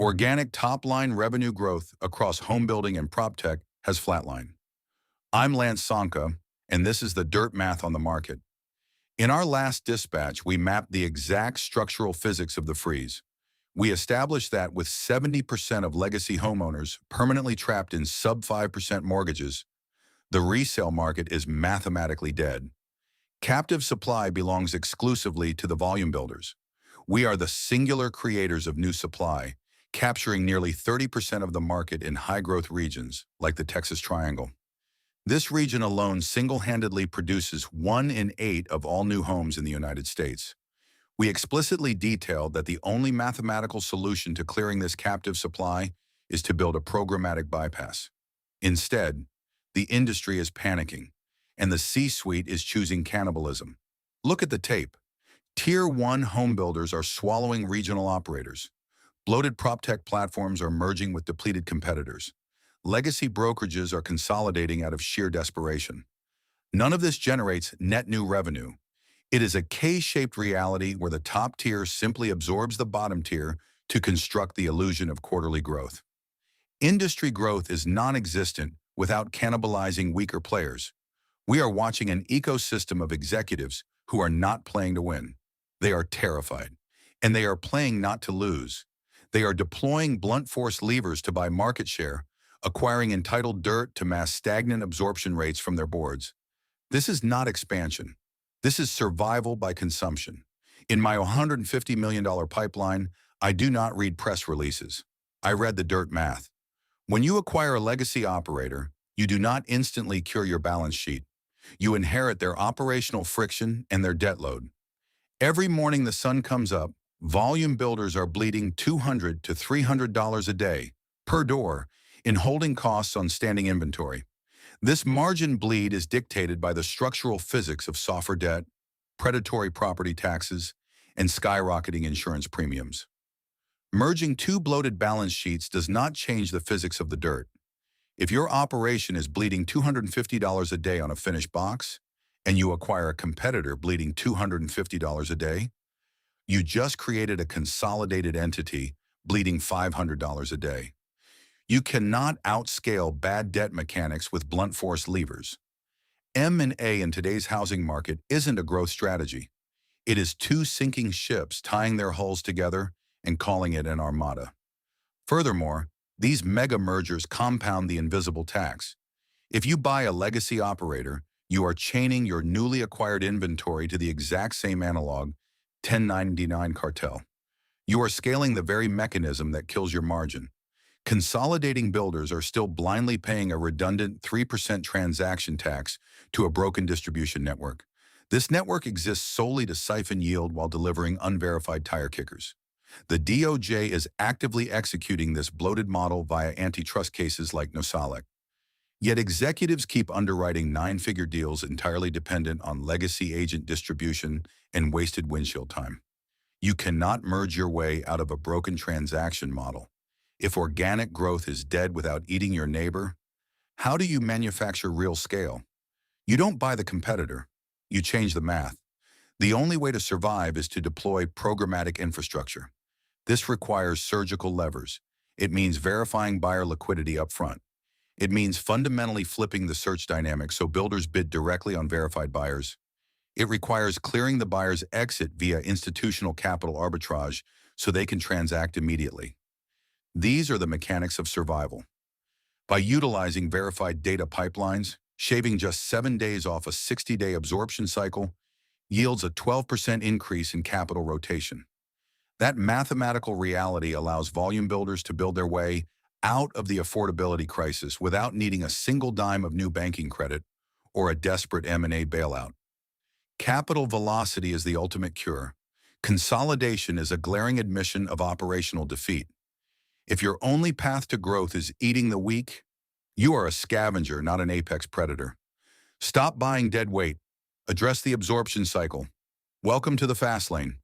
Organic top-line revenue growth across home building and prop tech has flatlined. I'm Lance Sonka, and this is the dirt math on the market. In our last dispatch, we mapped the exact structural physics of the freeze. We established that with 70% of legacy homeowners permanently trapped in sub-5% mortgages, the resale market is mathematically dead. Captive supply belongs exclusively to the volume builders. We are the singular creators of new supply, capturing nearly 30% of the market in high-growth regions, like the Texas Triangle. This region alone single-handedly produces 1 in 8 of all new homes in the United States. We explicitly detailed that the only mathematical solution to clearing this captive supply is to build a programmatic bypass. Instead, the industry is panicking, and the C-suite is choosing cannibalism. Look at the tape. Tier 1 home builders are swallowing regional operators. Bloated proptech platforms are merging with depleted competitors. Legacy brokerages are consolidating out of sheer desperation. None of this generates net new revenue. It is a K-shaped reality where the top tier simply absorbs the bottom tier to construct the illusion of quarterly growth. Industry growth is non-existent without cannibalizing weaker players. We are watching an ecosystem of executives who are not playing to win. They are terrified, and they are playing not to lose. They are deploying blunt force levers to buy market share, acquiring entitled dirt to mask stagnant absorption rates from their boards. This is not expansion. This is survival by consumption. In my $150 million pipeline, I do not read press releases. I read the dirt math. When you acquire a legacy operator, you do not instantly cure your balance sheet. You inherit their operational friction and their debt load. Every morning the sun comes up, volume builders are bleeding $200 to $300 a day, per door, in holding costs on standing inventory. This margin bleed is dictated by the structural physics of software debt, predatory property taxes, and skyrocketing insurance premiums. Merging two bloated balance sheets does not change the physics of the dirt. If your operation is bleeding $250 a day on a finished box, and you acquire a competitor bleeding $250 a day, you just created a consolidated entity bleeding $500 a day. You cannot outscale bad debt mechanics with blunt force levers. M&A in today's housing market isn't a growth strategy. It is two sinking ships tying their hulls together and calling it an armada. Furthermore, these mega mergers compound the invisible tax. If you buy a legacy operator, you are chaining your newly acquired inventory to the exact same analog 1099 cartel. You are scaling the very mechanism that kills your margin. Consolidating builders are still blindly paying a redundant 3% transaction tax to a broken distribution network. This network exists solely to siphon yield while delivering unverified tire kickers. The DOJ is actively executing this bloated model via antitrust cases like Nosalek. Yet executives keep underwriting 9-figure deals entirely dependent on legacy agent distribution and wasted windshield time. You cannot merge your way out of a broken transaction model. If organic growth is dead without eating your neighbor, how do you manufacture real scale? You don't buy the competitor. You change the math. The only way to survive is to deploy programmatic infrastructure. This requires surgical levers. It means verifying buyer liquidity up front. It means fundamentally flipping the search dynamic so builders bid directly on verified buyers. It requires clearing the buyer's exit via institutional capital arbitrage so they can transact immediately. These are the mechanics of survival. By utilizing verified data pipelines, shaving just 7 days off a 60-day absorption cycle yields a 12% increase in capital rotation. That mathematical reality allows volume builders to build their way out of the affordability crisis without needing a single dime of new banking credit or a desperate M&A bailout. Capital velocity is the ultimate cure. Consolidation is a glaring admission of operational defeat. If your only path to growth is eating the weak, you are a scavenger, not an apex predator. Stop buying dead weight. Address the absorption cycle. Welcome to the fast lane.